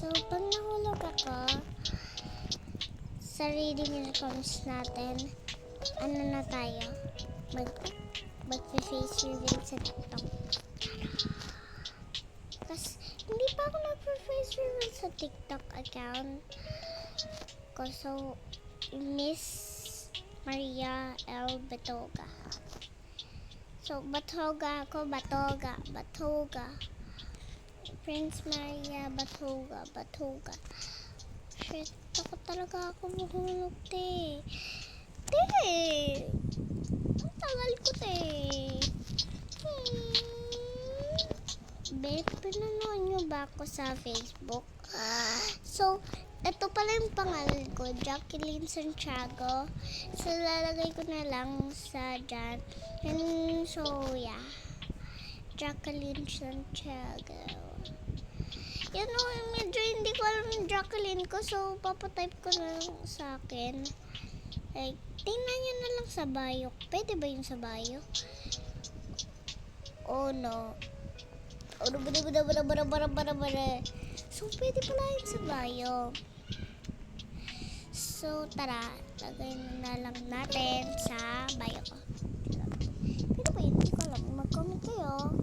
So, pag nahulog ako, sa reading comes natin, ano na tayo? Mag-face reveal sa TikTok. Kasi, hindi pa ako nag-face reveal sa TikTok account ko. So, Miss Maria L. Batoga. So, Batoga ako, Batoga. Prince Maria Batoga. Shit, takot talaga ako mahulog, te. Ang tagal ko, te. Babe, pinanood nyo ba ako sa Facebook? So, ito pala yung pangalan ko, Jacqueline Santiago. So, lalagay ko na lang sa dyan. And so, yeah. Jacqueline Santiago. Yun o, medyo hindi ko alam yung Jacqueline ko. So, papatype ko na lang sa akin. Like, tingnan nyo na lang sa bio. Pwede ba yung sa bio? Oh, no. So, pwede pala yun sa bio. So, tara. Lagay na lang natin sa bio ko. Pwede ba yun? Hindi ko alam. Mag-comment kayo.